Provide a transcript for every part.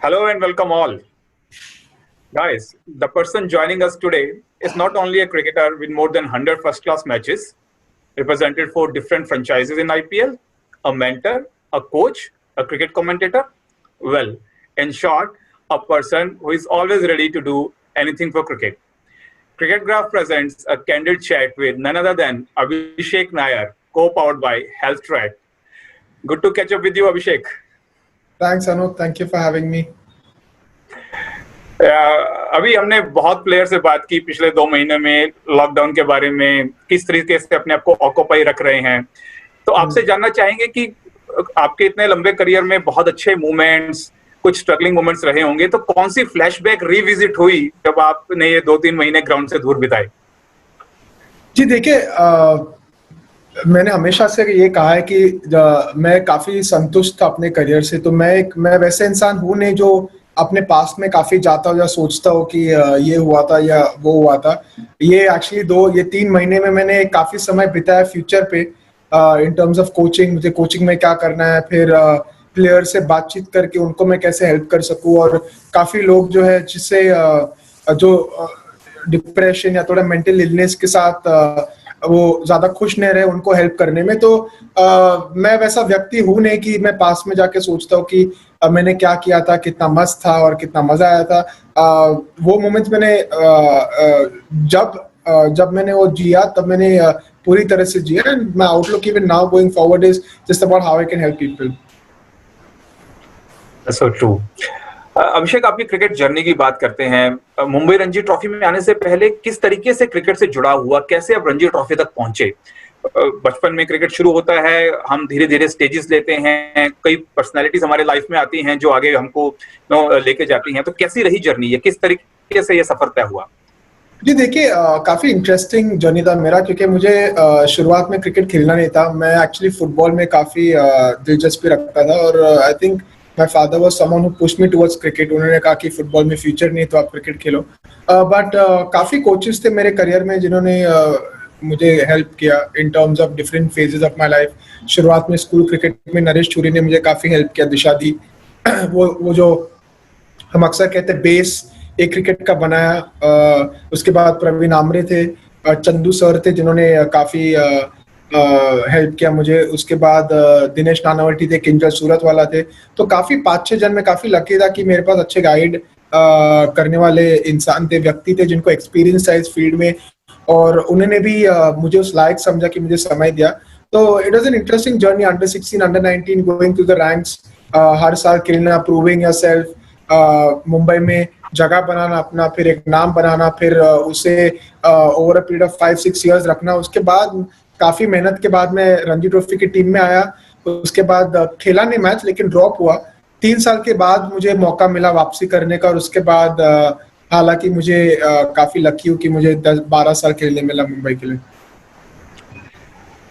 Hello and welcome all. Guys, the person joining us today is not only a cricketer with more than 100 first class matches, represented for different franchises in IPL, a mentor, a coach, a cricket commentator. Well, in short, a person who is always ready to do anything for cricket. Cricket Graph presents a candid chat with none other than Abhishek Nair, co-powered by Health Track. Good to catch up with you, Abhishek. Thanks, Anup. Thank you for having me. अभी हमने बहुत player से बात की पिछले 2 महीने में lockdown के बारे में, किस तरीके से अपने आप को ऑक्यूपाई रख रहे हैं। तो आपसे जानना चाहेंगे कि आपके इतने लंबे करियर में बहुत अच्छे मोमेंट्स, कुछ स्ट्रगलिंग मोमेंट्स रहे होंगे, तो कौन सी फ्लैशबैक रिविजिट हुई जब आपने ये 2-3 महीने ग्राउंड से दूर बिताए? जी देखिए, मैंने हमेशा से ये कहा है कि मैं काफी संतुष्ट था अपने करियर से। तो मैं वैसे इंसान हूँ नहीं जो अपने पास्ट में काफी जाता हूँ या सोचता हूँ कि ये हुआ था या वो हुआ था। ये एक्चुअली 3 महीने में मैंने काफी समय बिताया फ्यूचर पे, इन टर्म्स ऑफ कोचिंग। मुझे कोचिंग में क्या करना है, फिर प्लेयर से बातचीत करके उनको मैं कैसे हेल्प कर सकूँ, और काफी लोग जो है जिससे जो डिप्रेशन या थोड़ा मेंटल इलनेस के साथ वो ज्यादा खुश नहीं रहे, उनको हेल्प करने में। तो मैं वैसा व्यक्ति हूँ नहीं कि मैं पास में जाके सोचता हूँ कि मैंने क्या किया था, कितना मस्त था और कितना मजा आया था। वो मोमेंट्स मैंने जब मैंने वो जिया, तब मैंने पूरी तरह से जिया। And my outlook even now going forward is just about how I can help people. That's so true. Abhishek, आपकी क्रिकेट जर्नी की बात करते हैं। मुंबई रणजी ट्रॉफी में आने से पहले किस तरीके से क्रिकेट से जुड़ा हुआ, कैसे आप रणजी ट्रॉफी तक पहुंचे? बचपन में क्रिकेट शुरू होता है, हम धीरे धीरे स्टेजेस लेते हैं, कई पर्सनालिटीज हमारे लाइफ में आती हैं जो आगे हमको लेके जाती हैं। तो कैसी रही जर्नी, ये किस तरीके से ये सफर तय हुआ? जी देखिए, काफी इंटरेस्टिंग जर्नी था मेरा, क्योंकि मुझे शुरुआत में क्रिकेट खेलना नहीं था। मैं एक्चुअली फुटबॉल में काफी दिलचस्पी रखता था, और I think my father was someone who pushed me towards cricket. उन्होंने कहा कि फुटबॉल में फ्यूचर नहीं, तो आप क्रिकेट खेलो। बट काफी कोचेस थे मेरे करियर में जिन्होंने मुझे हेल्प किया इन terms of different phases of my life. शुरुआत में स्कूल क्रिकेट में नरेश चूरी ने मुझे काफी हेल्प किया, दिशा दी। वो जो हम अक्सर कहते हैं बेस एक क्रिकेट का बनाया। उसके बाद प्रवीण आमरे थे, चंदू सर थे जिन्होंने काफी हेल्प किया मुझे। उसके बाद दिनेश नानावटी थे, किंजल सूरत वाला थे। तो काफी 5-6 जन में काफी लकी था कि मेरे पास अच्छे गाइड करने वाले इंसान थे, व्यक्ति थे जिनको एक्सपीरियंस था इस फील्ड में, और उन्होंने भी मुझे उस लायक समझा कि मुझे समय दिया। तो it was an interesting journey, under 16, under 19, going to the ranks, हर साल खेलना, प्रूविंग योरसेल्फ, मुंबई में जगह बनाना अपना, फिर एक नाम बनाना, फिर उसे over a period of 5-6 years रखना। उसके बाद काफी मेहनत के बाद मैं रणजी ट्रॉफी की टीम में आया। उसके बाद खेला नहीं मैच, लेकिन ड्रॉप हुआ। 3 साल के बाद मुझे मौका मिला वापसी करने का, और उसके बाद हालांकि मुझे काफी लकी हूँ कि मुझे 10-12 साल खेलने मिला मुंबई के लिए।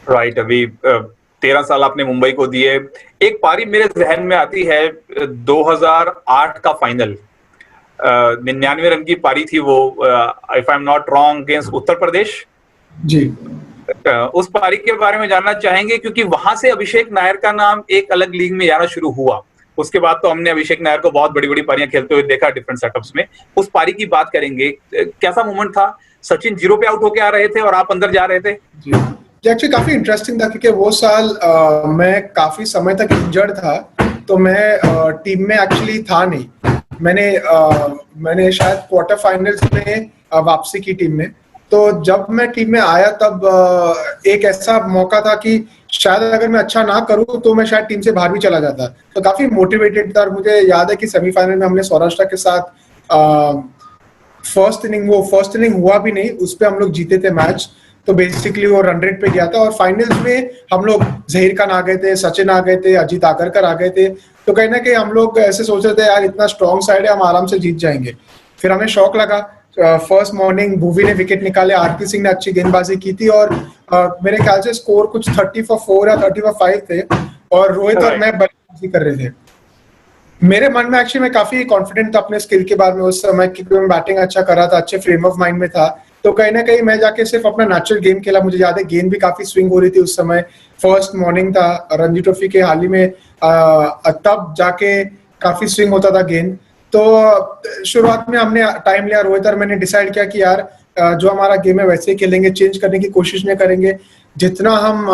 राइट, अभी 13 साल आपने मुंबई को दिए। एक पारी मेरे जहन में आती है, 2008 का फाइनल, 99 रन की पारी थी वो, if I am not wrong, against Uttar Pradesh. जी, उस पारी के बारे में जानना चाहेंगे, क्योंकि वहां से अभिषेक नायर का नाम एक अलग लीग में आना शुरू हुआ। उसके बाद तो हमने अभिषेक नायर को बहुत बड़ी बड़ी पारियां खेलते हुए देखा डिफरेंट सेटअप्स में। उस पारी की बात करेंगे, कैसा मोमेंट था? सचिन 0 पे आउट होके आ रहे थे और आप अंदर जा रहे थे। जी, एक्चुअली काफी इंटरेस्टिंग था, क्योंकि वो साल मैं काफी समय तक इंजर्ड था, तो मैं टीम में एक्चुअली था नहीं। मैंने शायद क्वार्टर फाइनल्स में वापसी की टीम में। तो जब मैं टीम में आया, तब एक ऐसा मौका था कि शायद अगर मैं अच्छा ना करूं तो मैं शायद टीम से बाहर भी चला जाता। तो काफी मोटिवेटेड था, और मुझे याद है कि सेमीफाइनल में हमने सौराष्ट्र के साथ फर्स्ट इनिंग हुआ भी नहीं, उस पर हम लोग जीते थे मैच। तो बेसिकली वो रन रेट पे गया था, और फाइनल्स में हम लोग जहीर खान आ गए थे, सचिन आ गए थे, अजीत आगरकर आ गए थे। तो कहीं ना कहीं हम लोग ऐसे सोच रहे थे यार इतना स्ट्रॉन्ग साइड है, हम आराम से जीत जाएंगे। फिर हमें शौक लगा, फर्स्ट मॉर्निंग भुवी ने विकेट निकाले, आरती सिंह ने अच्छी गेंदबाजी की थी, और मेरे ख्याल से स्कोर कुछ 30 for 4 या 30 for 5 थे, और रोहित और मैं बल्लेबाजी कर रहे थे। मेरे मन में एक्चुअली मैं काफी कॉन्फिडेंट था अपने स्किल के बारे में उस समय, क्योंकि मैं बैटिंग अच्छा कर रहा था, अच्छे फ्रेम ऑफ माइंड में था। तो कहीं ना कहीं मैं जाके सिर्फ अपना नेचुरल गेम खेला। मुझे याद है गेंद भी काफी स्विंग हो रही थी उस समय, फर्स्ट मॉर्निंग था रणजी ट्रॉफी के हाल ही में, तब जाके काफी स्विंग होता था गेंद। तो शुरुआत में हमने टाइम लिया, रोहित और मैंने डिसाइड किया कि यार जो हमारा गेम है वैसे ही खेलेंगे, चेंज करने की कोशिश नहीं करेंगे, जितना हम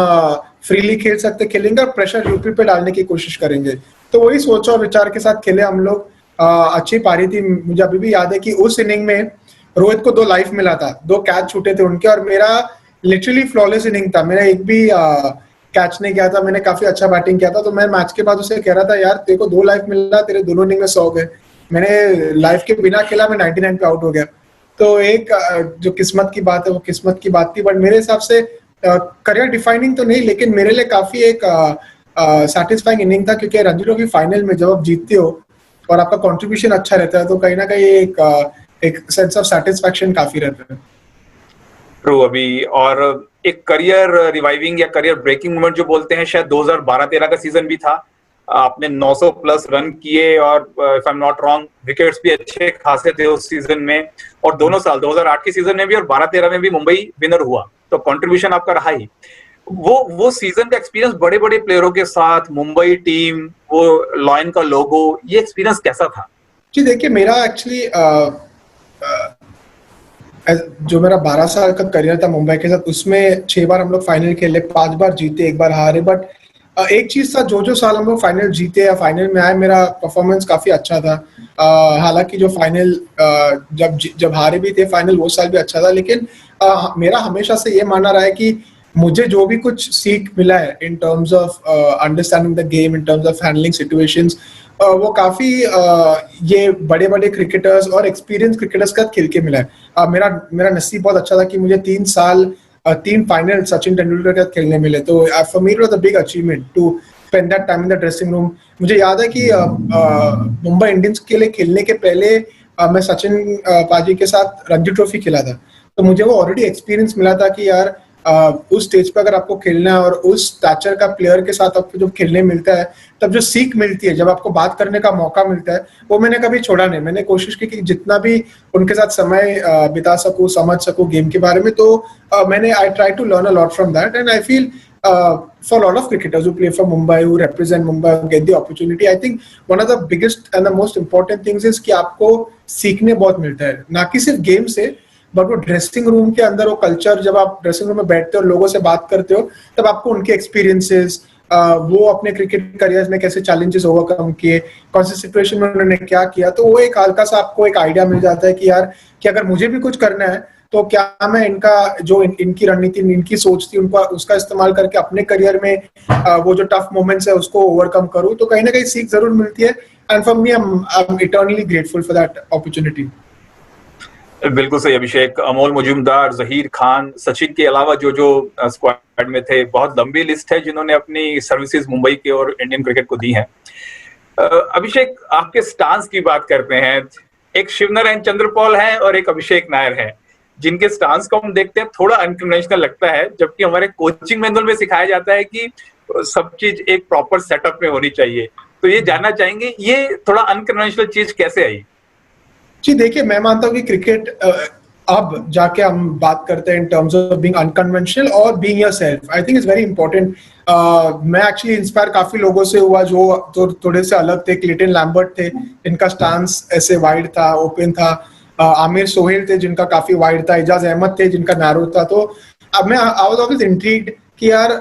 फ्रीली खेल सकते खेलेंगे और प्रेशर यूपी पे डालने की कोशिश करेंगे। तो वही सोच और विचार के साथ खेले हम लोग। अच्छी पारी थी। मुझे अभी भी याद है कि उस इनिंग में रोहित को 2 लाइफ मिला था, 2 कैच छूटे थे उनके, और मेरा लिटरली फ्लॉलेस इनिंग था। मेरा एक भी कैच नहीं किया था, मैंने काफी अच्छा बैटिंग किया था। तो मैं मैच के बाद उसे कह रहा था, यार तेरे को 2 लाइफ मिला, तेरे दोनों इनिंग में 100 गए, मैंने लाइफ के बिना खेला, मैं 99 पे आउट हो गया। तो एक जो किस्मत की बात है वो किस्मत की बात थी। बट मेरे हिसाब से करियर डिफाइनिंग तो नहीं, लेकिन मेरे लिए काफी एक सेटिस्फाइंग इनिंग था, क्योंकि रणजी ट्रॉफी फाइनल में जब आप जीतते हो और आपका कंट्रीब्यूशन अच्छा रहता है तो कहीं ना कहीं एक सेंस ऑफ सेटिस्फैक्शन काफी रहता है। ट्रू। अभी और एक करियर रिवाइविंग या करियर ब्रेकिंग मोमेंट जो बोलते हैं, शायद 2012-13 का सीजन भी था। आपने 900 प्लस रन किए और if I am not wrong wickets भी अच्छे खासे थे उस सीजन में। और दोनों साल 2008 के सीजन में भी और 12-13 में भी मुंबई विनर हुआ, तो कंट्रीब्यूशन आपका रहा ही। वो सीजन का एक्सपीरियंस बड़े बड़े प्लेयरों के साथ, मुंबई टीम, वो लॉयन का लोगो, ये एक्सपीरियंस कैसा था? जी देखिए, मेरा एक्चुअली जो मेरा 12 साल का करियर था मुंबई के साथ, उसमें 6 बार हम लोग फाइनल खेले, 5 बार जीते, 1 बार हारे। बट एक चीज था, जो साल हम लोग फाइनल जीते या फाइनल में आए, मेरा परफॉर्मेंस काफी अच्छा था। हालांकि जो फाइनल जब हारे भी थे फाइनल, वो साल भी अच्छा था। लेकिन मेरा हमेशा से ये मानना रहा है कि मुझे जो भी कुछ सीख मिला है इन terms of understanding the game, in terms of handling situations, वो काफी ये बड़े बड़े क्रिकेटर्स और एक्सपीरियंस क्रिकेटर्स का खेल के मिला है। मेरा नसीब बहुत अच्छा था कि मुझे 3 साल 3 फाइनल सचिन तेंदुलकर के साथ खेलने मिले। तो for me it was a big achievement to spend that time in the dressing room. मुझे याद है कि मुंबई इंडियंस के लिए खेलने के पहले मैं सचिन पाजी के साथ रणजी ट्रॉफी खेला था। तो मुझे वो ऑलरेडी एक्सपीरियंस मिला था कि यार उस स्टेज पर अगर आपको खेलना है और उस स्टैचर का प्लेयर के साथ आपको जब खेलने मिलता है, तब जो सीख मिलती है, जब आपको बात करने का मौका मिलता है, वो मैंने कभी छोड़ा नहीं। मैंने कोशिश की कि जितना भी उनके साथ समय बिता सकूं, समझ सकूं गेम के बारे में। तो मैंने I try to learn a lot from that, and I feel for a lot of cricketers who play for Mumbai, who represent Mumbai, who get the opportunity, I think one of the biggest and the most important things is कि आपको सीखने बहुत मिलता है, ना कि सिर्फ game से, बट वो ड्रेसिंग रूम के अंदर वो कल्चर, जब आप ड्रेसिंग रूम में बैठते हो और लोगों से बात करते हो, तब आपको उनके एक्सपीरियंसेस, वो अपने क्रिकेट करियर में कैसे चैलेंजेस ओवरकम किए, कौन सी सिचुएशन में उन्होंने क्या किया, तो वो एक हल्का सा आपको एक आइडिया मिल जाता है कि यार कि अगर मुझे भी कुछ करना है तो क्या मैं इनका जो इनकी रणनीति, इनकी सोच थी, उनका उसका इस्तेमाल करके अपने करियर में वो जो टफ मोमेंट्स है उसको ओवरकम करूं। तो कहीं ना कहीं सीख जरूर मिलती है, and for me I am eternally grateful for that opportunity. बिल्कुल सही अभिषेक। अमोल मुजुमदार, जहीर खान, सचिन के अलावा जो स्क्वाड में थे, बहुत लंबी लिस्ट है जिन्होंने अपनी सर्विसेज मुंबई के और इंडियन क्रिकेट को दी है। अभिषेक, आपके स्टांस की बात करते हैं। एक शिवनारायण चंद्रपॉल है और एक अभिषेक नायर है, जिनके स्टांस को हम देखते हैं थोड़ा अनकन्वेंशनल लगता है, जबकि हमारे कोचिंग मैनुअल में सिखाया जाता है कि सब चीज एक प्रॉपर सेटअप में होनी चाहिए। तो ये जानना चाहेंगे, ये थोड़ा अनकन्वेंशनल चीज कैसे आई? जी देखिए, मैं मानता हूँ कि क्रिकेट अब जाके हम बात करते हैं in terms of being unconventional और being yourself, I think it's very important. मैं एक्चुअली इंस्पायर काफी लोगों से हुआ जो तो थोड़े से अलग थे। क्लिंटन लैम्बर्ट थे, इनका स्टांस ऐसे वाइड था, ओपन था। आमिर सोहेल थे, जिनका काफी वाइड था। इजाज अहमद थे, जिनका नैरो था। तो अब मैं आई वाज ऑलवेज इंट्रिग्ड कि यार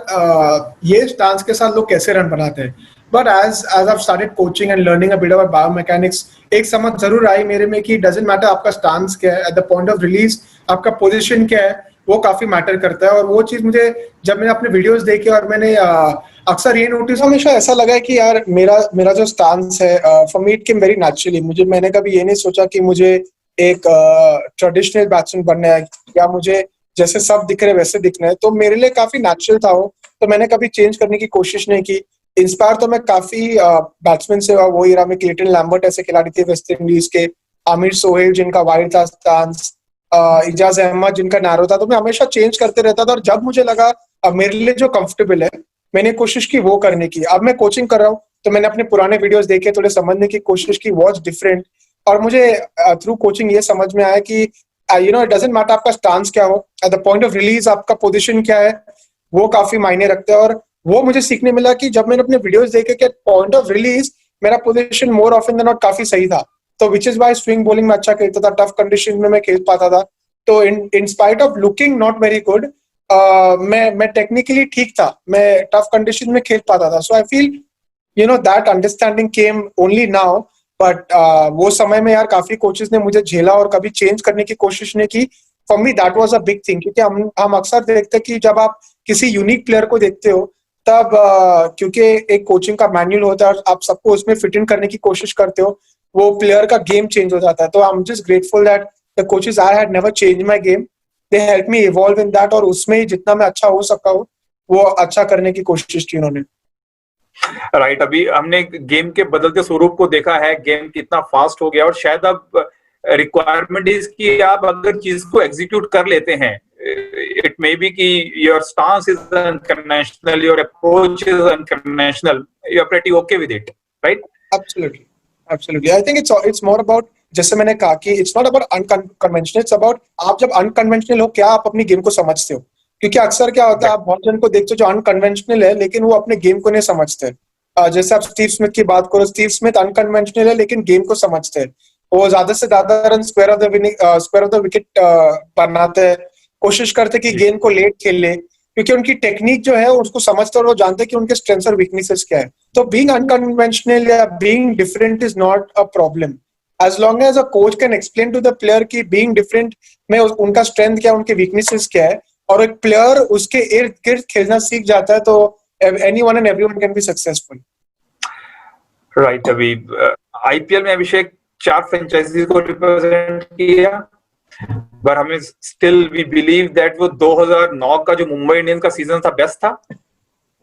ये स्टांस के साथ लोग कैसे रन बनाते हैं। But as I've started coaching and learning a bit about biomechanics, एक समझ जरूर आई मेरे में कि doesn't matter आपका स्टांस क्या है, at the point of release आपका पोजीशन क्या है, वो काफी मैटर करता है। और वो चीज मुझे जब मैंने अपने वीडियोस देखे और मैंने अक्सर ये नोटिस, हमेशा ऐसा लगा है कि यार मेरा जो स्टांस है, for me it came very naturally. मैंने कभी ये नहीं सोचा कि मुझे एक ट्रेडिशनल बैट्समैन बनना है या मुझे जैसे सब दिख रहे वैसे दिखना है। तो मेरे लिए काफी नेचुरल था वो, तो मैंने कभी चेंज करने की कोशिश नहीं की। इंस्पायर तो मैं काफी बैट्समैन से हुआ। वो इरा में क्लिंटन लैम्बर्ट ऐसे खिलाड़ी थे वेस्ट इंडीज के, आमिर सोहेल जिनका वाइड था स्टांस, इजाज अहमद जिनका नैरो था। तो मैं हमेशा चेंज करते रहता था, और जब मुझे लगा मेरे लिए जो कंफर्टेबल है, मैंने कोशिश की वो करने की। अब मैं कोचिंग कर रहा हूँ तो मैंने अपने पुराने वीडियोस देखे, थोड़े समझने की कोशिश की, व्हाट्स डिफरेंट। और मुझे थ्रू कोचिंग ये समझ में आया कि इट डजंट मैटर आपका स्टांस क्या हो, at the point of release आपका पोजीशन क्या है, वो काफी मायने रखते हैं। और वो मुझे सीखने मिला कि जब मैंने अपने वीडियोस देखे कि पॉइंट ऑफ रिलीज मेरा position more often than not काफी सही था, तो which is why swing bowling में अच्छा खेलता था, टफ कंडीशन में मैं खेल पाता था। तो in spite of looking not very good, मैं टेक्निकली ठीक था, मैं टफ कंडीशन में खेल पाता था। So I feel that understanding came only now, but वो समय में यार काफी कोचेस ने मुझे झेला और कभी चेंज करने की कोशिश नहीं की। For me that was a big thing, क्योंकि हम अक्सर देखते हैं कि जब आप किसी यूनिक प्लेयर को देखते हो तब क्योंकि एक कोचिंग का मैनुअल होता है और आप सबको उसमें फिट इन करने की कोशिश करते हो, वो प्लेयर का गेम चेंज हो जाता है। तो I am just grateful that the coaches I had never change my game, they help me evolve in that, और उसमें ही जितना मैं अच्छा हो सका हूँ वो अच्छा करने की कोशिश की उन्होंने। राइट, अभी हमने गेम के बदलते स्वरूप को देखा है, गेम कितना फास्ट हो गया, और शायद अब रिक्वायरमेंट इसकी आप अगर चीज को एग्जीक्यूट कर लेते हैं, इट मे बी कि your stance is unconventional, your approach is unconventional, you are pretty okay with it, right? Absolutely, absolutely. I think it's more about, जैसे मैंने कहा कि it's not about unconventional, it's about आप जब unconventional हो क्या आप अपनी गेम को समझते हो। क्योंकि अक्सर क्या होता है, आप बहुत जन को देखते हो जो अनकन्वेंशनल है लेकिन वो अपने गेम को नहीं समझते। जैसे आप स्टीव स्मिथ की बात करो, स्टीव स्मिथ अनकन्वेंशनल है लेकिन गेम को समझते हैं, वो ज्यादा से ज्यादा run square of the wicket बनाते हैं, कोशिश करते कि गेम को लेट खेल ले, क्योंकि उनकी टेक्निक जो है उसको समझते और वो जानते हैं कि उनके स्ट्रेंथ्स और वीकनेसेस क्या है। तो बीइंग अनकन्वेंशनल या being different is not a problem, as long as a coach can explain to the player कि बीइंग डिफरेंट में उनका स्ट्रेंथ क्या है, उनके वीकनेसेस क्या है, और एक प्लेयर उसके इर्द गिर्द खेलना सीख जाता है, तो anyone and everyone can be successful. Right, अभी आईपीएल में अभिषेक 4 फ्रेंचाइजीज को रिप्रेजेंट किया, पर हमें स्टिल वी बिलीव दैट वो 2009 का जो मुंबई इंडियंस का सीजन था बेस्ट था।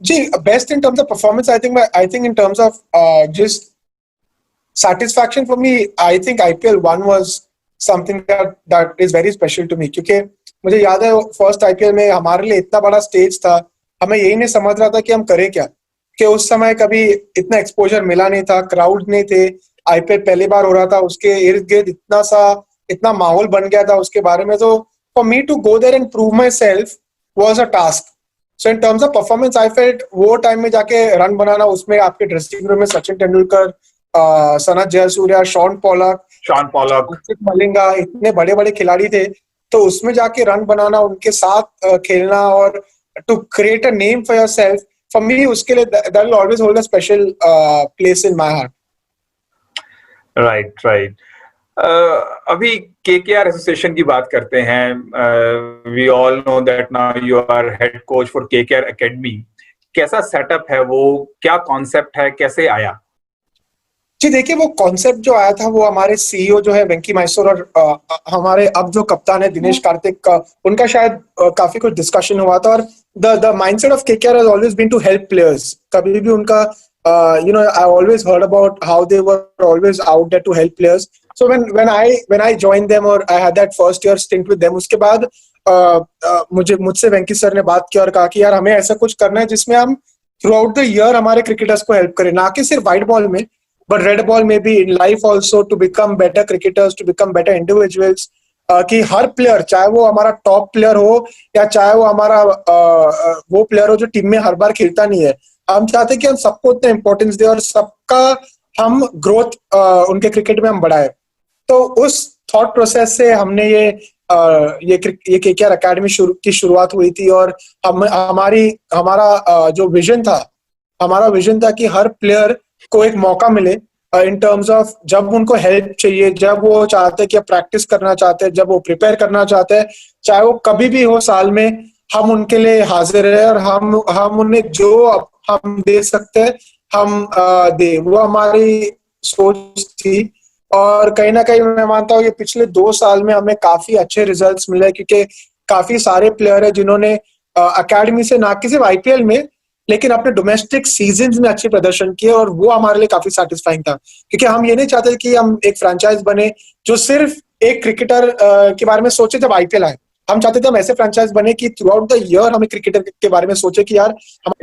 जी, best in terms of performance, I think in terms of just satisfaction for me, I think IPL 1 was something that is very special to me, क्योंकि मुझे याद है फर्स्ट आईपीएल में हमारे लिए इतना बड़ा स्टेज था, हमें यही नहीं समझ रहा था कि हम करें क्या, कि उस समय कभी इतना एक्सपोजर मिला नहीं था, क्राउड नहीं थे, आईपीएल पहली बार हो रहा था, उसके इर्द गिर्द इतना माहौल बन गया था उसके बारे में। तो for me to go there and prove my self was a task. So in terms of performance I felt वो टाइम में जाके रन बनाना, उसमें आपके ड्रेसिंग रूम में सचिन तेंदुलकर, सनत जयसूर्या, शॉन पॉलक, हर्षित मलिंगा, इतने बड़े बड़े खिलाड़ी थे, तो उसमें जाके रन बनाना, उनके साथ खेलना और to create a name for yourself, for me उसके लिए that will always hold a special place in my heart. Right, right. अभी केकेआर एसोसिएशन की बात करते हैं, we all know that now you are head coach for KKR academy. कैसा setup है वो, क्या कॉन्सेप्ट है, कैसे आया? जी देखिए, वो कॉन्सेप्ट जो आया था वो हमारे सीईओ जो है वेंकी मैसूर और हमारे अब जो कप्तान है दिनेश कार्तिक का, उनका शायद काफी कुछ डिस्कशन हुआ था, और the mindset of KKR has always been to help players. कभी भी उनका I always heard about how they were always out there to help players. So when I joined them और I had that first year stint with them, उसके बाद मुझसे वेंकी sir ने बात की और कहा कि यार हमें ऐसा कुछ करना है जिसमें हम थ्रू आउट द ईयर हमारे क्रिकेटर्स को हेल्प करें, ना कि सिर्फ व्हाइट बॉल में but red ball may be in life also, to become better cricketers, to become better individuals, कि हर प्लेयर, चाहे वो हमारा टॉप प्लेयर हो या चाहे वो हमारा वो प्लेयर हो जो टीम में हर बार खेलता नहीं है, हम चाहते हैं कि हम सबको उतना इंपॉर्टेंस दें और सबका हम ग्रोथ उनके क्रिकेट में हम बढ़ाए। तो उस थॉट प्रोसेस से हमने ये केकेआर एकेडमी की शुरुआत हुई थी, और हमारा जो हमारा विजन था कि हर प्लेयर को एक मौका मिले इन टर्म्स ऑफ जब उनको हेल्प चाहिए, जब वो चाहते हैं कि प्रैक्टिस करना चाहते हैं, जब वो प्रिपेयर करना चाहते हैं, चाहे वो कभी भी हो साल में, हम उनके लिए हाजिर है और हम उन्हें जो हम दे सकते हैं हम दे। वो हमारी सोच थी, और कहीं ना कहीं मैं मानता हूँ ये पिछले 2 साल में हमें काफी अच्छे रिजल्ट्स मिले, क्योंकि काफी सारे प्लेयर है जिन्होंने अकेडमी से ना कि सिर्फ आईपीएल में लेकिन अपने डोमेस्टिक सीजन्स में अच्छे प्रदर्शन किए, और वो हमारे लिए काफी सेटिस्फाइंग था, क्योंकि हम ये नहीं चाहते कि हम एक फ्रेंचाइज बने जो सिर्फ एक क्रिकेटर के बारे में सोचे जब आईपीएल आए। हम चाहते थे हम ऐसे फ्रेंचाइज बने कि थ्रू आउट द ईयर हमें क्रिकेटर के बारे में सोचे कि यार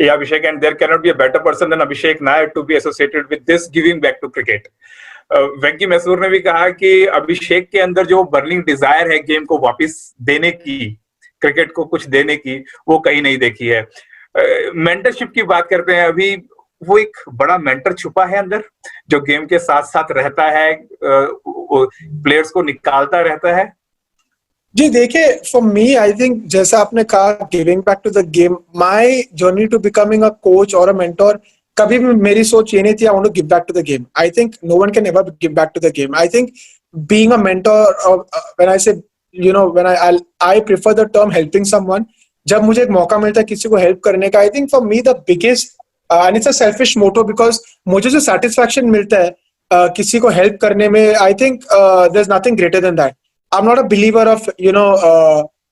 Abhishek, and there cannot be a better person than Abhishek Nair to be associated with this giving back to cricket. वेंकी मैसूर ने भी कहा कि अभिषेक के अंदर जो बर्निंग डिजायर है गेम को वापस देने की, क्रिकेट को कुछ देने की, वो कहीं नहीं देखी है। मेंटरशिप की बात करते हैं, अभी वो एक बड़ा मेंटर छुपा है अंदर जो गेम के साथ साथ रहता है, प्लेयर्स को निकालता रहता है? जी देखिए, फॉर मी आई थिंक जैसा आपने कहा giving back to the game, my journey to becoming a coach और अ मेंटोर, कभी भी मेरी सोच ये नहीं थी I want to give back to the game. I think no one can ever give back to the game. I think being a mentor, when I say when I prefer the term helping someone, जब मुझे एक मौका मिलता है किसी को help करने का, I think for me the biggest and it's a selfish motto, because मुझे जो सेटिस्फैक्शन मिलता है किसी को हेल्प करने में, I think there is nothing greater than that. I'm not a believer of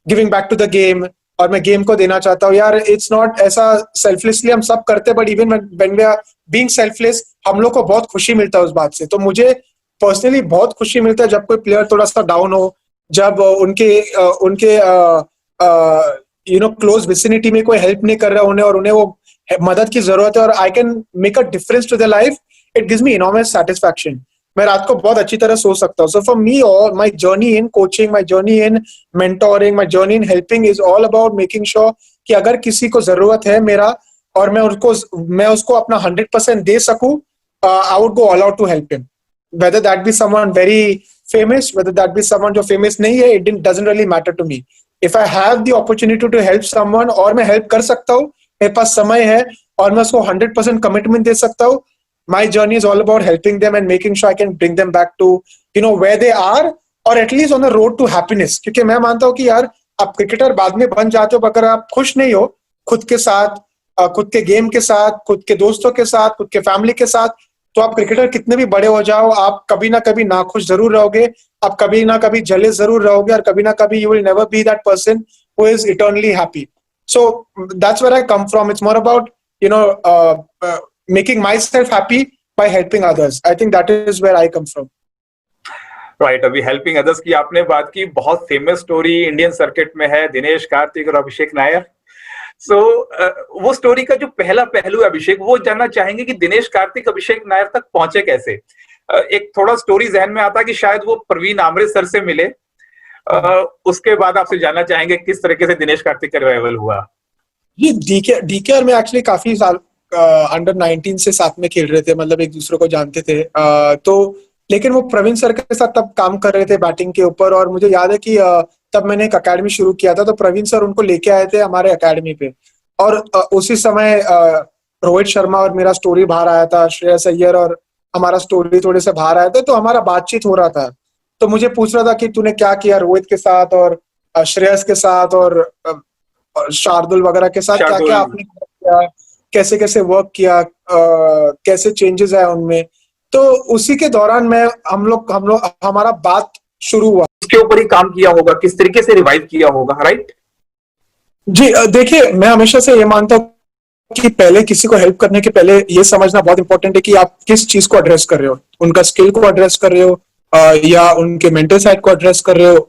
giving back to the game, और मैं गेम को देना चाहता हूँ यार. इट्स नॉट ऐसा सेल्फलेसली हम सब करते हैं, but even when we are being selfless, हम लोग को बहुत खुशी मिलता है उस बात से. तो मुझे पर्सनली बहुत खुशी मिलता है जब कोई प्लेयर थोड़ा सा डाउन हो, जब उनके क्लोज विसिनिटी में कोई हेल्प नहीं कर रहा उन्हें, और उन्हें वो मदद की जरूरत है, और I can make a difference to their life. It gives me enormous satisfaction. मैं रात को बहुत अच्छी तरह सो सकता हूँ. सो फॉर मी, और my journey in coaching, my journey in mentoring, my journey in helping is all about making sure कि अगर किसी को जरूरत है मेरा, और मैं उसको अपना 100% दे सकूं, I would go all out to help him, whether that be someone very famous, whether that be someone जो फेमस नहीं है. It doesn't really matter to me. If I have the opportunity to help someone, और मैं help कर सकता हूँ, मेरे पास समय है, और मैं उसको 100% कमिटमेंट दे सकता हूँ, my journey is all about helping them and making sure I can bring them back to where they are, or at least on the road to happiness. क्योंकि मैं मानता हूँ कि यार आप क्रिकेटर बाद में बन जाते हो, अगर आप खुश नहीं हो खुद के साथ, खुद के गेम के साथ, खुद के दोस्तों के साथ, खुद के फैमिली के साथ, तो आप क्रिकेटर कितने भी बड़े हो जाओ, आप कभी ना कभी नाखुश जरूर रहोगे, आप कभी ना कभी जले जरूर रहोगे, और कभी ना कभी you will never be that person who is eternally happy. So that's where I come from. It's more about making myself happy by helping others. I think that is where I come from. Right. अभी helping others की आपने बात की, बहुत famous story Indian circuit में है, दिनेश कार्तिक और अभिषेक नायर. सो वो स्टोरी का जो पहला पहलू है अभिषेक, वो जानना चाहेंगे कि दिनेश कार्तिक अभिषेक नायर तक पहुंचे कैसे. एक थोड़ा स्टोरी जहन में आता है कि शायद वो प्रवीण आमरे सर से मिले. उसके बाद आपसे जानना चाहेंगे किस तरीके से दिनेश कार्तिक का रिवाइवल हुआ. ये डीके और मैं एक्चुअली काफी साल अंडर 19 से साथ में खेल रहे थे, मतलब एक दूसरे को जानते थे. तो लेकिन वो प्रवीण सर के साथ तब काम कर रहे थे बैटिंग के ऊपर, और मुझे याद है कि तब मैंने एक अकेडमी शुरू किया था, तो प्रवीण सर उनको लेके आए थे हमारे अकेडमी पे, और उसी समय रोहित शर्मा और मेरा स्टोरी बाहर आया था, श्रेयस अय्यर और हमारा स्टोरी थोड़े से बाहर आया था, तो हमारा बातचीत हो रहा था. तो मुझे पूछ रहा था कि तूने क्या किया रोहित के साथ और श्रेयस के साथ और शार्दुल वगैरह के साथ, क्या क्या आपने किया, कैसे कैसे वर्क किया, कैसे चेंजेस आए उनमें. तो उसी के दौरान हम लोग हमारा बात शुरू हुआ. उसके ऊपर ही काम किया होगा, किस तरीके से रिवाइव किया होगा, राइट? जी देखिए, मैं हमेशा से ये मानता हूँ कि पहले किसी को हेल्प करने के पहले ये समझना बहुत इंपॉर्टेंट है कि आप किस चीज को एड्रेस कर रहे हो. उनका स्किल को एड्रेस कर रहे हो, या उनके मेंटल साइड को एड्रेस कर रहे हो,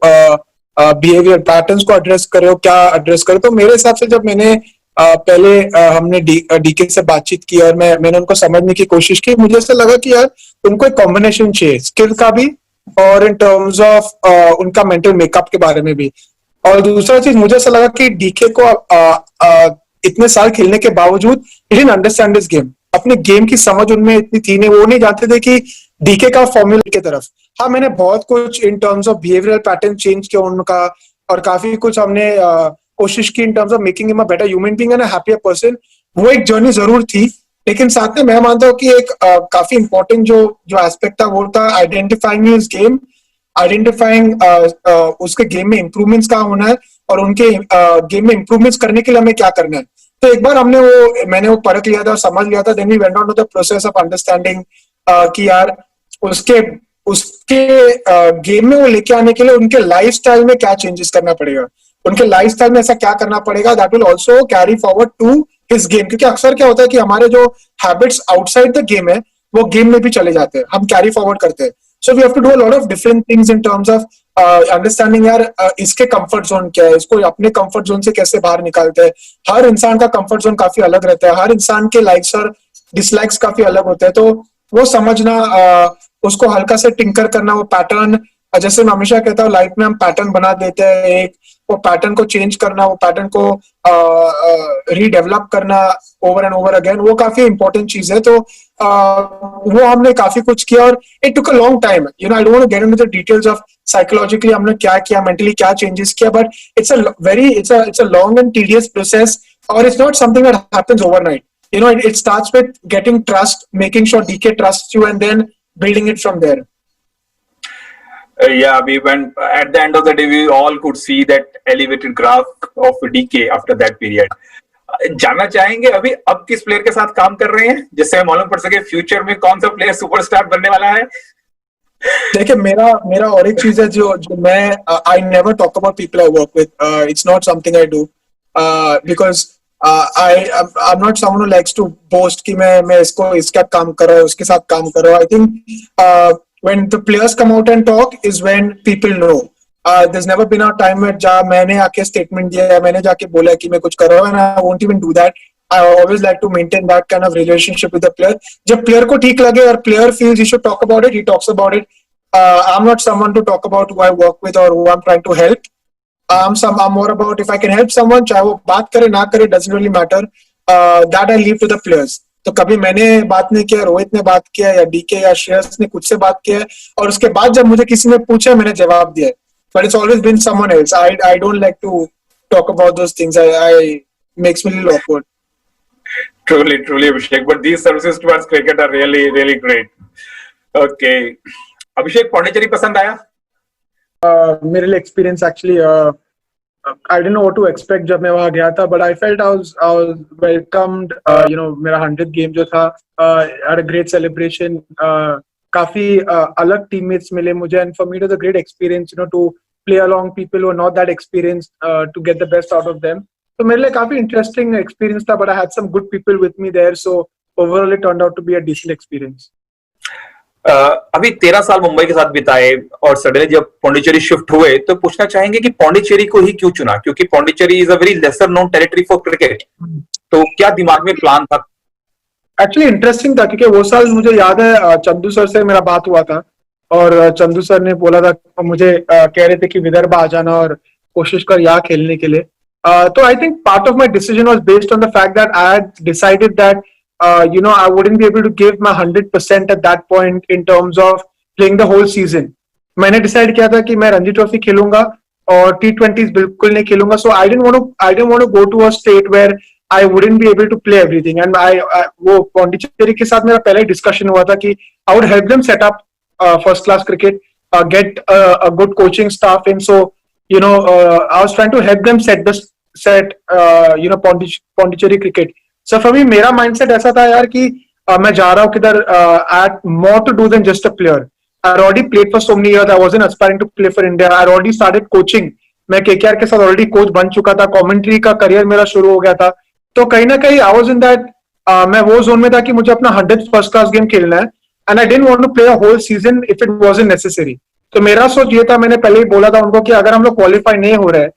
बिहेवियर पैटर्न्स को एड्रेस कर रहे हो, क्या एड्रेस कर रहे हो. तो मेरे हिसाब से जब मैंने पहले हमने डीके से बातचीत की और मैंने उनको समझने की कोशिश की, मुझे ऐसा लगा कि यार उनको एक कॉम्बिनेशन चाहिए, स्किल का भी और इन टर्म्स ऑफ उनका मेंटल मेकअप के बारे में भी. और दूसरा चीज मुझे ऐसा लगा कि डीके को इतने साल खेलने के बावजूद he didn't understand this game. अपने गेम की समझ उनमें इतनी थी नहीं, वो नहीं जानते थे कि डीके का फॉर्मूला की तरफ. हाँ, मैंने बहुत कुछ इन terms of behavioural pattern change किया उनका, और काफी कुछ हमने कोशिश की इन terms of making him a better human being and a happier person. वो एक जर्नी जरूर थी, लेकिन साथ में मैं मानता हूँ कि एक काफी इंपॉर्टेंट जो एस्पेक्ट था वो था आइडेंटिफाइंग हिज गेम, आइडेंटिफाइंग उसके गेम में इंप्रूवमेंट्स कहाँ होना है, और उनके गेम में इंप्रूवमेंट्स करने के लिए हमें क्या करना है. तो एक बार मैंने वो परख लिया था और समझ लिया था. Then we went on to the process of understanding कि यार उसके गेम में वो लेके आने के लिए उनके लाइफस्टाइल में क्या चेंजेस करना पड़ेगा, उनके लाइफस्टाइल में ऐसा क्या करना पड़ेगा that will also carry forward to his game. क्योंकि अक्सर क्या होता है कि हमारे जो हैबिट्स आउटसाइड द गेम है वो गेम में भी चले जाते हैं, हम कैरी फॉरवर्ड करते हैं. So we have to do a lot of different things in terms of understanding यार इसके कंफर्ट जोन क्या है, इसको अपने कंफर्ट जोन से कैसे बाहर निकालते हैं. हर इंसान का कंफर्ट जोन काफी अलग रहता है, हर इंसान के लाइक्स और डिसलाइक्स काफी अलग होते हैं. तो वो समझना, उसको हल्का से टिंकर करना, वो पैटर्न जैसे मैं हमेशा कहता हूँ लाइफ में हम पैटर्न बना देते हैं एक, वो पैटर्न को चेंज करना, वो पैटर्न को रीडेवलप करना ओवर एंड ओवर अगेन, वो काफी इंपॉर्टेंट चीज है। तो वो हमने काफी कुछ किया और it took a long time, you know I don't want to get into the details of psychologically हमने क्या किया, मेंटली क्या चेंजेस किया, but it's a long and tedious process और it's not something that happens overnight. You know, it starts with getting trust, making sure DK trusts you, and then building it from there. Yeah, we went at the end of the day. We all could see that elevated graph of DK after that period. जानना चाहेंगे अभी अब किस player के साथ काम कर रहे हैं जिससे मालूम पड़ सके फ्यूचर में कौन सा प्लेयर सुपरस्टार बनने वाला है? देखिए मेरा और एक चीज है जो मैं I never talk about people I work with, it's not something I do because I'm not someone who likes to boast कि मैं इसका काम कर रहा हूँ, उसके साथ काम कर रहा हूँ. I think when the players come out and talk is when people know. There's never been a time where जहाँ मैंने आके statement दिया, मैंने जाके बोला कि मैं कुछ कर रहा हूँ, and I won't even do that. I always like to maintain that kind of relationship with the player. जब player को ठीक लगे और player feels he should talk about it, he talks about it. I'm not someone to talk about who I work with or who I'm trying to help. I'm more about if I can help someone, चाहे वो बात करे ना करे, doesn't really matter. That I leave to the players. तो कभी मैंने बात नहीं किया, रोहित ने बात किया या डीके या श्रेयस ने कुछ से बात किया और उसके बाद जब मुझे किसी ने पूछा मैंने जवाब दिया. But it's always been someone else. I don't like to talk about those things. I makes me a little awkward. Truly, Abhishek. But these services towards cricket are really, really great. Okay. Abhishek, Pondicherry पसंद आया? मेरे लिए experience actually I didn't know what to expect जब मैं वहाँ गया था, but I felt I was welcomed. You know, मेरा 100th game जो था, had a great celebration. काफी अलग teammates मिले मुझे, and for me it was a great experience, you know, to play along people who are not that experienced, to get the best out of them. तो मेरे लिए काफी interesting experience था, but I had some good people with me there, so overall it turned out to be a decent experience. अभी 13 साल मुंबई के साथ बिताए और सडनली जब पौंडीचेरी शिफ्ट हुए तो पूछना चाहेंगे कि पौंडीचेरी को ही क्यों चुना, क्योंकि Pondicherry is a very lesser known territory for cricket. तो क्या दिमाग में प्लान था? एक्चुअली इंटरेस्टिंग था क्योंकि वो साल मुझे याद है चंदू सर से मेरा बात हुआ था और चंदू सर ने बोला था, मुझे कह रहे थे कि विदर्भ आ जाना और कोशिश कर यहाँ खेलने के लिए. तो I think part of my decision was based on the fact that I had decided that you know, I wouldn't be able to give my 100% at that point in terms of playing the whole season. मैंने decide किया था कि मैं Ranji trophy खेलूंगा और T20s बिल्कुल नहीं खेलूंगा. So I didn't want to go to a state where I wouldn't be able to play everything. And वो पौंडीचेरी के साथ मेरा पहले डिस्कशन हुआ था कि I would help them set up first class cricket, get a good coaching staff in. So you know, I was trying to help them set you know, Pondicherry cricket. So for me, मेरा mindset ऐसा था यार कि मैं जा रहा हूँ किधर, at more to do than just a player. I already played for so many years. I wasn't aspiring to play for India. I already started coaching. मैं KKR के साथ already coach बन चुका था. Commentary का career मेरा शुरू हो गया था. तो कहीं ना कहीं I was in that, मैं वो zone में था कि मुझे अपना 100th first class game खेलना है. And I didn't want to play a whole season if it wasn't necessary. तो मेरा सोच ये था, मैंने पहले ही बोला था उनको कि अगर हम लोग qualify नहीं हो रहे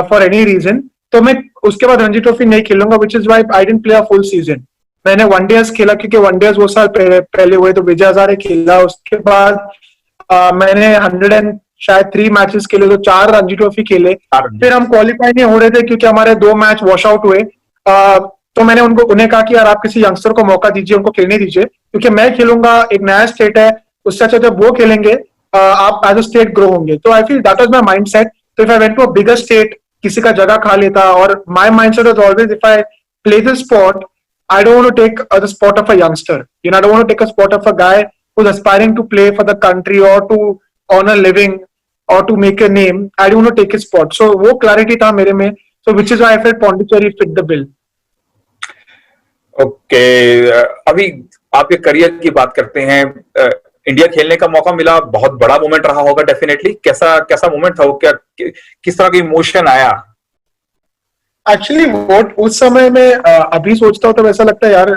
for any reason, तो मैं उसके बाद रणजी ट्रॉफी नहीं खेलूंगा, which is why I didn't play a full season. मैंने वनडेज खेला क्योंकि वनडेज वो साल पहले हुए, तो विजय हजारे खेला. उसके बाद मैंने 103 मैचेस खेले, तो 4 रणजी ट्रॉफी खेले. फिर हम क्वालिफाई नहीं हो रहे थे क्योंकि हमारे 2 मैच वॉश आउट हुए. तो मैंने उन्हें कहा कि यार आप किसी यंगस्टर को मौका दीजिए, उनको खेलने दीजिए, क्योंकि मैं खेलूंगा, एक नया स्टेट है, उससे अच्छा जब वो खेलेंगे आप एज अ स्टेट ग्रो होंगे. तो I feel that was my mindset. तो if I went to a bigger state, किसी का जगह खा लेता. और my mindset was always if I play this sport, I don't want to take the spot of a youngster. You know, I don't want to take a spot of a guy who's aspiring to play for the country or to earn a living or to make a name. I don't want to take his spot. So वो clarity था मेरे में. So which is why I felt Pondicherry fit the bill. Okay, अभी आपके career की बात करते हैं. इंडिया खेलने का मौका मिला, बहुत बड़ा मोमेंट रहा होगा डेफिनेटली. कैसा मोमेंट था वो? क्या किस तरह का इमोशन आया? एक्चुअली वो उस समय में अभी सोचता हूँ तो वैसा लगता है यार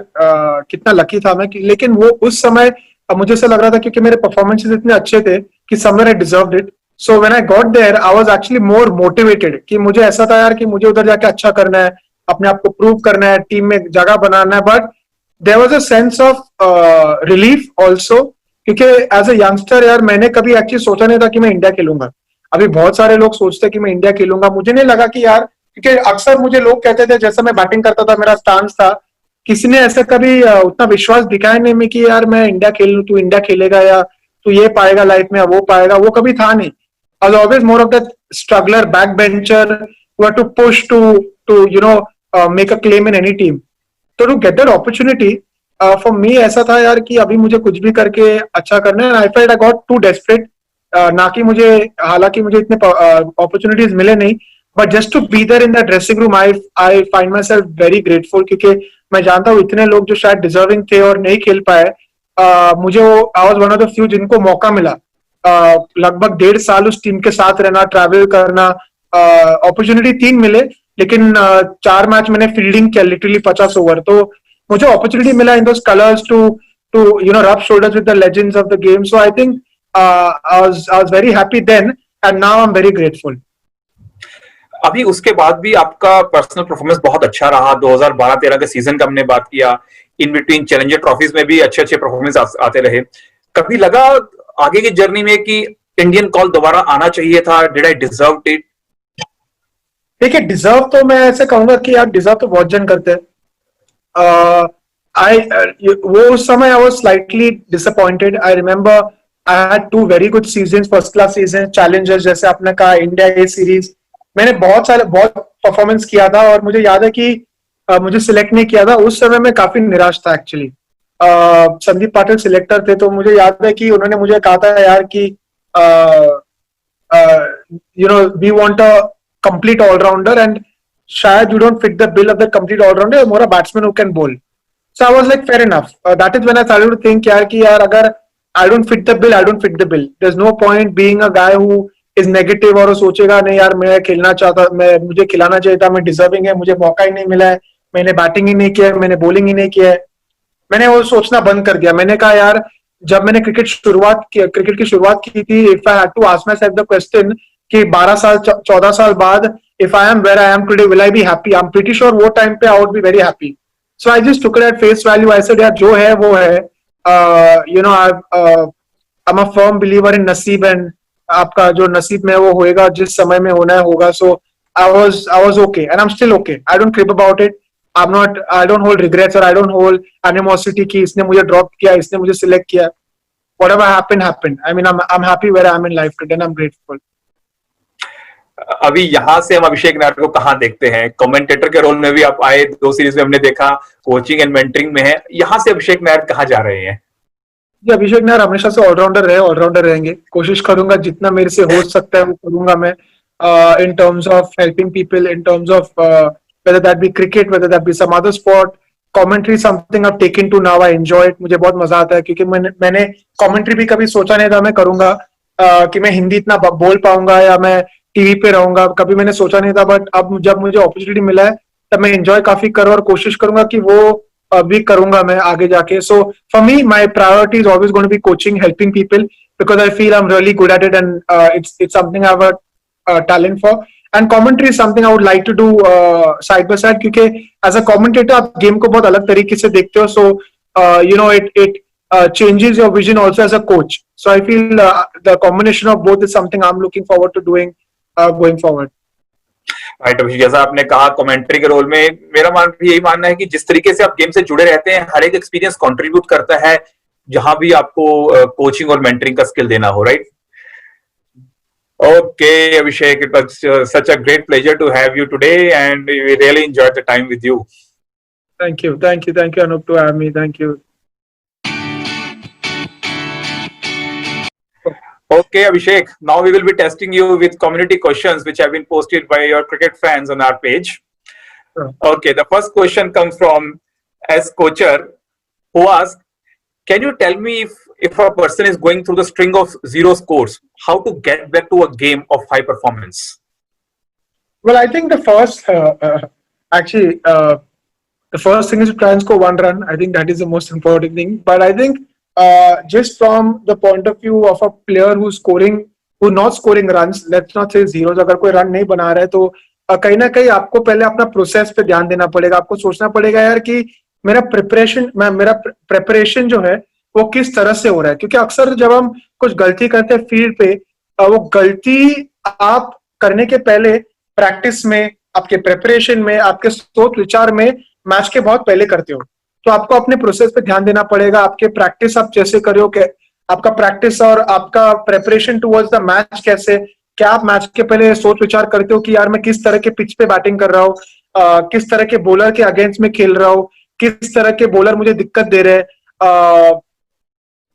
कितना लकी था मैं. लेकिन वो उस समय मुझे ऐसा लग रहा था क्योंकि मेरे परफॉर्मेंसेस इतने अच्छे थे कि somewhere I deserved it. So when I got there I was actually more motivated कि मुझे ऐसा था यार कि मुझे उधर जाके अच्छा करना है, अपने आप को प्रूव करना है, टीम में जगह बनाना है. But there was a sense of relief also क्योंकि एज ए यंगस्टर यार मैंने कभी एक्चुअली सोचा नहीं था कि मैं इंडिया खेलूंगा। अभी बहुत सारे लोग सोचते हैं कि मैं इंडिया खेलूंगा, मुझे नहीं लगा कि यार, क्योंकि अक्सर मुझे लोग कहते थे जैसा मैं बैटिंग करता था मेरा स्टांस था, किसी ने ऐसा कभी उतना विश्वास दिखाया नहीं में कि यार मैं इंडिया खेल लूं, तू इंडिया खेलेगा या तू ये पाएगा लाइफ में या वो पाएगा, वो कभी था नहीं। I was always more of that struggler, back bencher who had to push to make a claim in any team. तो to get that opportunity for me ऐसा था यार कि अभी मुझे कुछ भी करके अच्छा करना है। I felt I got to desperate, ना कि मुझे, हालांकि मुझे इतने अपॉर्चुनिटीज मिले नहीं, but just to be there in the dressing room I find myself very grateful, क्योंकि मैं जानता हूँ इतने लोग जो शायद डिजर्विंग थे और नहीं खेल पाए, मुझे वो I was one of the few जिनको मौका मिला लगभग 1.5 साल उस टीम के साथ रहना, ट्रैवल करना। अपॉर्चुनिटी 3 मिले, लेकिन 4 मैच मैंने फील्डिंग किया लिटरली 50 ओवर, तो मुझे अपॉर्चुनिटी मिला in those colours to rub shoulders with the legends of the game. So I think I was very happy then and now I am very grateful. अभी उसके बाद भी आपका पर्सनल परफॉर्मेंस बहुत अच्छा रहा। 2012-13 के सीजन का हमने बात किया, इन बिटवीन चैलेंजर ट्रॉफीज में भी अच्छे अच्छे परफॉर्मेंस आते रहे। कभी लगा आगे की जर्नी में कि इंडियन कॉल दोबारा आना चाहिए था? Did I deserve it? देखिए, डिजर्व तो मैं ऐसे कहूंगा कि यार डिजर्व तो बहुत जन करते हैं। वो उस समय I was slightly disappointed. I remember I had 2 very good seasons, first class season, Challengers जैसे आपने कहा, इंडिया ए सीरीज, मैंने बहुत परफॉर्मेंस किया था और मुझे याद है कि मुझे सिलेक्ट नहीं किया था। उस समय मैं काफी निराश था एक्चुअली। संदीप पाटिल सिलेक्टर थे, तो मुझे याद है कि उन्होंने मुझे कहा था यार कि we want a complete all-rounder and shayad you don't fit the bill of the complete all-rounder, you're more a batsman who can bowl. So I was like, fair enough. That is when I started to think कि यार अगर I don't fit the bill, I don't fit the bill. There's no point being a guy who is negative और सोचेगा नहीं यार मैं खेलना चाहता, मुझे खिलाना चाहिए था, मैं डिजर्विंग है, मुझे मौका ही नहीं मिला है, मैंने बैटिंग ही नहीं किया है, मैंने बॉलिंग ही नहीं किया है। मैंने वो सोचना बंद कर दिया। मैंने कहा यार, जब मैंने क्रिकेट की शुरुआत की थी, if I had to ask myself the question कि 12 साल 14 साल बाद if I am where I am today, will I be happy? I'm pretty sure वो time पे I would be very happy. So I just took it at face value. I said यार जो है वो है। I'm a firm believer in नसीब, and आपका जो नसीब में वो होएगा, जिस समय में होना है होगा। So I was okay and I'm still okay. I don't crib about it. I don't hold regrets or I don't hold animosity कि इसने मुझे drop किया, इसने मुझे select किया। Whatever happened. I mean I'm happy where I am in life today and I'm grateful. अभी यहाँ से हम अभिषेक नायर को कहाँ देखते हैं? कमेंटेटर के रोल में भी आप आए, 2 सीरीज में हमने देखा, कोचिंग एंड मेंटरिंग में है। यहाँ से अभिषेक नायर कहाँ जा रहे हैं? जी, अभिषेक नायर हमेशा से ऑलराउंडर रहे, ऑलराउंडर रहेंगे। कोशिश करूंगा जितना मेरे से हो सकता है वो करूंगा मैं, इन terms of helping people, in terms of whether that be cricket, whether that be some other sport. Commentary something I've taken to now. I enjoy it. मुझे बहुत मजा आता है, क्योंकि मैंने कमेंट्री भी कभी सोचा नहीं था मैं करूंगा, कि मैं हिंदी इतना बोल पाऊंगा या मैं टीवी पे रहूंगा, कभी मैंने सोचा नहीं था। बट अब जब मुझे अपॉर्चुनिटी मिला है तब मैं एंजॉय काफी करूँ और कोशिश करूंगा कि वो भी करूंगा मैं आगे जाके। So for me my priority is always going to be coaching, helping people, because I feel I am really good at it and it's something I have a talent for. And commentary is something I would like to do side by side, क्योंकि as a commentator आप game को बहुत अलग तरीके से देखते हो। So it changes your vision also as a coach. So I feel the combination of both is something I'm looking forward to doing going forward. Right Abhishek, जैसा आपने कहा कमेंट्री के रोल में, मेरा यही मानना है कि जिस तरीके से आप गेम से जुड़े रहते हैं, हर एक एक्सपीरियंस कंट्रीब्यूट करता है, जहां भी आपको कोचिंग और मेंटरिंग का स्किल देना हो। Right, okay Abhishek, it was such a great pleasure to have you today and we really enjoyed the time with you. Thank you Anup to have me. Thank you. Okay, Abhishek, now we will be testing you with community questions which have been posted by your cricket fans on our page. Sure. Okay, the first question comes from S. Kocher, who asks, can you tell me if a person is going through the string of 0 scores, how to get back to a game of high performance? Well, I think the first, the first thing is to try and score 1 run. I think that is the most important thing. But I think just from the point of view of a player who's not scoring runs, let's not say zeros, अगर कोई run नहीं बना रहा है तो कहीं ना कहीं आपको पहले अपना प्रोसेस पे ध्यान देना पड़ेगा। आपको सोचना पड़ेगा यार कि मेरा प्रिपरेशन जो है वो किस तरह से हो रहा है, क्योंकि अक्सर जब हम कुछ गलती करते हैं फील्ड पे, वो गलती आप करने के पहले प्रैक्टिस में, आपके प्रेपरेशन में, आपके सोच विचार में मैच के बहुत पहले करते हो। तो आपको अपने प्रोसेस पे ध्यान देना पड़ेगा। आपके प्रैक्टिस आप जैसे कर रहे हो, आपका प्रैक्टिस और आपका प्रेपरेशन टुवर्ड्स द मैच कैसे, क्या आप मैच के पहले सोच विचार करते हो कि यार मैं किस तरह के पिच पे बैटिंग कर रहा हूँ, किस तरह के बॉलर के अगेंस्ट में खेल रहा हूँ, किस तरह के बॉलर मुझे दिक्कत दे रहे हैं,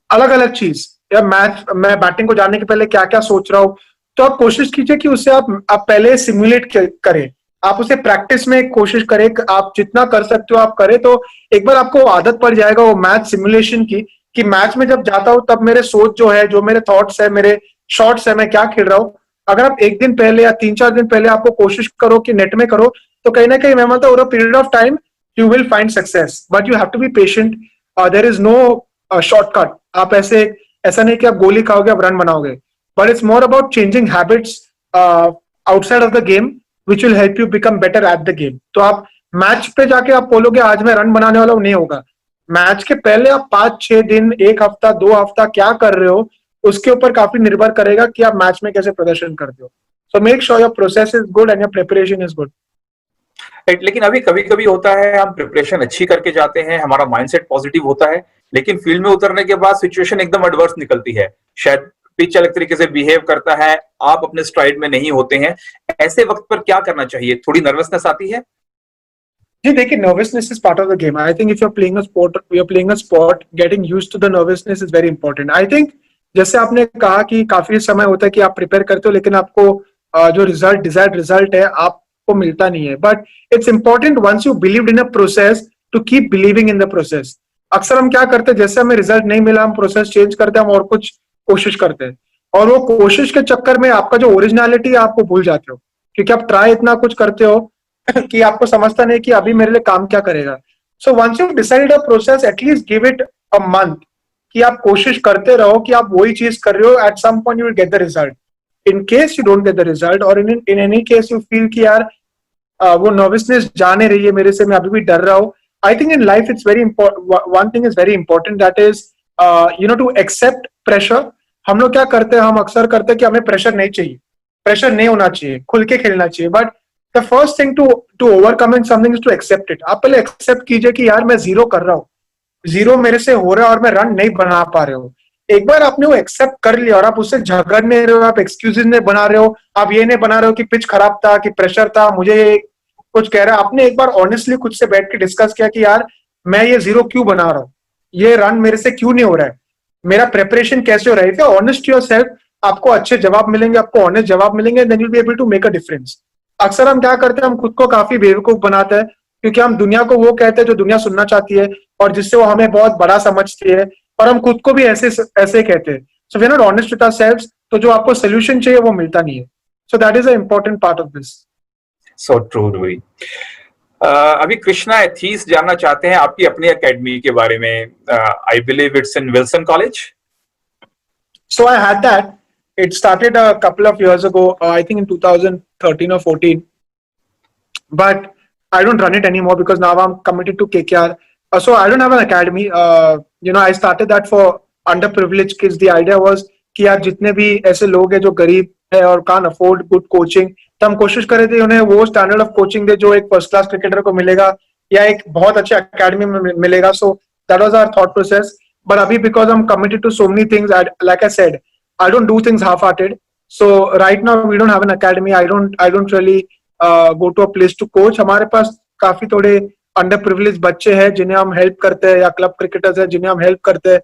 अलग अलग चीज, या मैच मैं बैटिंग को जाने के पहले क्या क्या सोच रहा हूँ। तो आप कोशिश कीजिए कि उसे आप पहले सिमुलेट करें, आप उसे प्रैक्टिस में कोशिश करें, आप जितना कर सकते हो आप करें। तो एक बार आपको आदत पड़ जाएगा वो मैच सिमुलेशन की, कि मैच में जब जाता हूँ तब मेरे सोच जो है, जो मेरे थॉट्स है, मेरे शॉट्स है, मैं क्या खेल रहा हूँ। अगर आप एक दिन पहले या 3-4 दिन पहले आपको कोशिश करो कि नेट में करो, तो कहीं ना कहीं मैं मानता हूँ over a period of time you will find success, but you have to be patient. There is no shortcut. आप ऐसा नहीं कि आप गोली खाओगे आप रन बनाओगे, but it's more about changing habits outside of the game which will help you become better at the game. तो आप मैच पे जाके आप बोलोगे आज मैं रन बनाने वाला हूँ, नहीं होगा। मैच के पहले आप 5-6 दिन, 1 हफ्ता, 2 हफ्ता क्या कर रहे हो, उसके ऊपर काफी निर्भर करेगा कि आप मैच में कैसे प्रदर्शन करते हो। So make sure your process is good and your preparation is good. लेकिन अभी कभी कभी होता है हम प्रिपरेशन अच्छी करके जाते हैं, हमारा माइंडसेट पॉजिटिव होता है, लेकिन फील्ड में उतरने के बाद सिचुएशन एकदम एडवर्स निकलती है, शायद पिच अलग तरीके से बिहेव करता है, आप अपने स्ट्राइड में नहीं होते हैं। ऐसे वक्त पर क्या करना चाहिए? थोड़ी नर्वसनेस आती है? जी देखिए, nervousness is part of the game. I think if you are playing a sport, you are playing a sport, getting used to the nervousness is very important. I think जैसे आपने कहा कि काफी समय होता है कि आप प्रिपेयर करते हो, लेकिन आपको जो रिजल्ट, डिजायर्ड रिजल्ट है, आपको मिलता नहीं है। But it's important once you believe in a process to keep believing in the process. अक्सर हम क्या करते हैं, जैसे हमें रिजल्ट नहीं मिला हम प्रोसेस चेंज करते हैं, हम और कुछ कोशिश करते हैं, और वो कोशिश के चक्कर में आपका जो ओरिजिनलिटी है आपको भूल जाते हो, क्योंकि आप ट्राई इतना कुछ करते हो कि आपको समझता नहीं कि अभी मेरे लिए काम क्या करेगा। So once you decide a process, at least give it a month, कि आप कोशिश करते रहो कि आप वही चीज कर रहे हो, at some point you will get the result. In case you don't get the result, और in any case you feel कि यार वो नर्वसनेस जाने रही है मेरे से, मैं अभी भी डर रहा हूँ। I think in life it's very one thing is very important, that is to accept pressure. हम लोग क्या करते हैं, हम अक्सर करते हैं कि हमें प्रेशर नहीं चाहिए, प्रेशर नहीं होना चाहिए, खुल के खेलना चाहिए। But the first thing to overcoming something is to accept it. आप पहले एक्सेप्ट कीजिए कि यार मैं जीरो कर रहा हूँ, जीरो मेरे से हो रहा है और मैं रन नहीं बना पा रहे हो। एक बार आपने वो एक्सेप्ट कर लिया और आप उससे झगड़ नहीं रहे हो, आप एक्सक्यूजेस नहीं बना रहे हो, आप ये नहीं बना रहे हो कि पिच खराब था, कि प्रेशर था, मुझे कुछ कह रहा है। आपने एक बार ऑनेस्टली खुद से बैठ के डिस्कस किया कि यार मैं ये जीरो क्यों बना रहा हूँ, ये रन मेरे से क्यों नहीं हो रहा है, मेरा प्रेपरेशन कैसे हो रहा है। ऑनेस्ट योर सेल्फ, आपको अच्छे जवाब मिलेंगे, आपको ऑनेस्ट जवाब मिलेंगे, then you will be able to make a difference. अक्सर हम क्या करते हैं, हम खुद को काफी बेवकूफ बनाते हैं, क्योंकि हम दुनिया को वो कहते हैं जो दुनिया सुनना चाहती है, और जिससे वो हमें बहुत बड़ा समझती है, और हम खुद को भी ऐसे ऐसे कहते हैं। So we are not honest with ourselves, तो जो आपको सोल्यूशन चाहिए वो मिलता नहीं है। So that is a important part of this. So true Ruhi. अभी कृष्णा एथीस जानना चाहते हैं आपकी अपनी एकेडमी के बारे में। I believe it's in Wilson college. So I had that. It started a couple of years ago, I think in 2013 or 14. But I don't run it anymore because now I'm committed to KKR. So I don't have an academy. I started that for underprivileged kids. The idea was कि यार जितने भी ऐसे लोग हैं जो गरीब है और can't afford good coaching, तो हम कोशिश कर रहे थे उन्हें वो स्टैंडर्ड ऑफ कोचिंग दे जो एक फर्स्ट क्लास क्रिकेटर को मिलेगा या एक बहुत अच्छे अकेडमी में मिलेगा। So that was our thought process. But abhi, because I'm committed to so many things, like I said, I don't do things half-hearted. So right now we don't have an academy. I don't really go to a place to coach. हमारे पास काफी थोड़े underprivileged बच्चे हैं जिन्हें हम help करते हैं, या क्लब क्रिकेटर्स हैं जिन्हें हम हेल्प करते हैं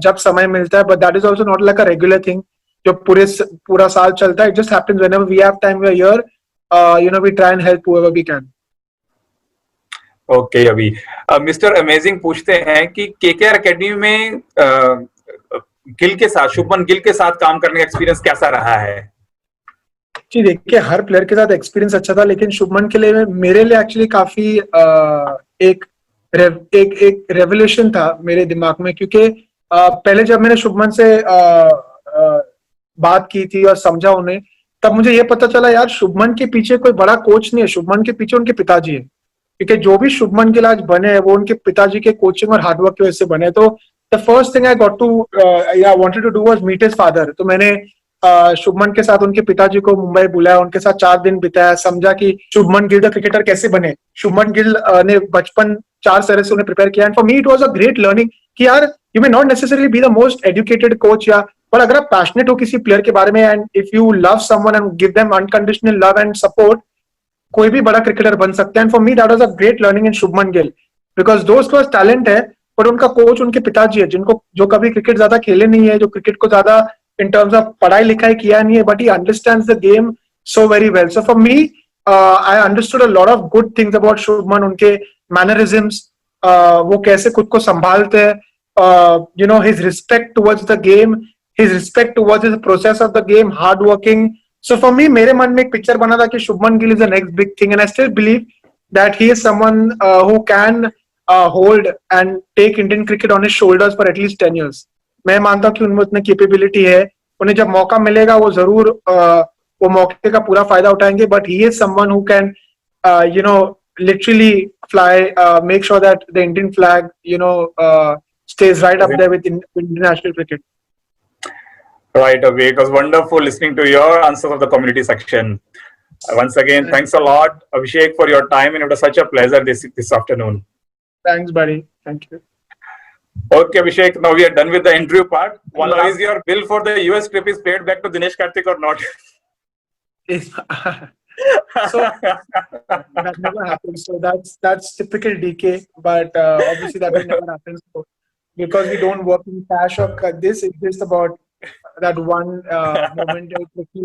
जब समय मिलता है। But that is also not like a regular thing जो पूरा साल चलता है. It just happens whenever we have time, we are here. We try and help whoever we can. Okay, अभी मिस्टर अमेजिंग पूछते हैं कि केकेआर एकेडमी में गिल के साथ, शुभमन गिल के साथ काम करने का एक्सपीरियंस कैसा रहा है? जी देखिए, हर प्लेयर के साथ एक्सपीरियंस अच्छा था, लेकिन शुभमन के लिए, मेरे लिए एक्चुअली काफी एक रेवोल्यूशन था मेरे दिमाग में, क्योंकि पहले जब मैंने शुभमन से बात की थी और समझा उन्हें, तब मुझे ये पता चला यार शुभमन के पीछे कोई बड़ा कोच नहीं है, शुभमन के पीछे उनके पिताजी है। क्योंकि जो भी शुभमन गिल आज बने हैं वो उनके पिताजी के कोचिंग और हार्डवर्क की वजह से बने। तो the first thing I got to wanted to do was meet his father. तो मैंने शुभमन के साथ उनके पिताजी को मुंबई बुलाया, उनके साथ 4 दिन बिताया, समझा कि शुभमन गिल द क्रिकेटर कैसे बने. शुभमन गिल ने बचपन 4 तरह से उन्हें प्रिपेयर किया. And for me it was a great learning कि यार you may not necessarily be the most educated coach, या पर अगर आप पैशनेट हो किसी प्लेयर के बारे में and if you love someone and give them unconditional love and support, कोई भी बड़ा क्रिकेटर बन सकता है. And for me that was a great learning in Shubman Gill, because दोस्त पास टैलेंट है, पर उनका कोच उनके पिताजी है, जिनको जो कभी क्रिकेट ज्यादा खेले नहीं है, जो क्रिकेट को ज्यादा इन टर्म्स ऑफ पढ़ाई लिखाई किया नहीं है, but he understands the game so very well. So for me I understood a lot of good things about Shubman, उनके मैनरिज्म्स, वो कैसे खुद को संभालते हैं, you know his respect towards the game, his respect towards the process of the game, hard working. So for me, मेरे मन में एक पिक्चर बना था कि Shubman Gill is the next big thing, and I still believe that he is someone who can hold and take Indian cricket on his shoulders for at least 10 years. मैं मानता हूँ कि उनमें उतनी कैपेबिलिटी है, उन्हें जब मौका मिलेगा वो जरूर वो मौके का पूरा फायदा उठाएंगे. But he is someone who can, you know, literally fly, make sure that the Indian flag, you know, stays right up there with international cricket. Right, Abhi. It was wonderful listening to your answers of the community section. Once again, thanks a lot, Abhishek, for your time, and it was such a pleasure this afternoon. Thanks, buddy. Thank you. Okay, Abhishek. Now we are done with the interview part. One is your bill for the US trip is paid back to Dinesh Karthik or not? So that never happens. So that's typical DK, but obviously that will never happen. So, because we don't work in cash or this, it's just about that one moment.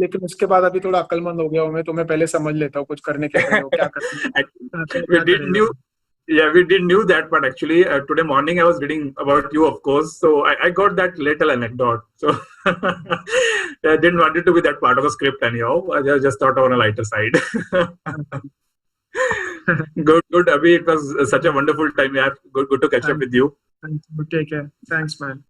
लेकिन उसके बाद अभी थोड़ा अक्लमंद हो गया हूँ मैं, तो मैं पहले समझ लेता हूँ कुछ करने के पहले क्या करना. We did knew that, but actually today morning I was reading about you, of course, so I got that little anecdote. So I didn't want it to be that part of the script anyhow. I just thought on a lighter side. Good, Abhi. It was such a wonderful time. Yeah, good to catch up with you. Take care. Thanks, man.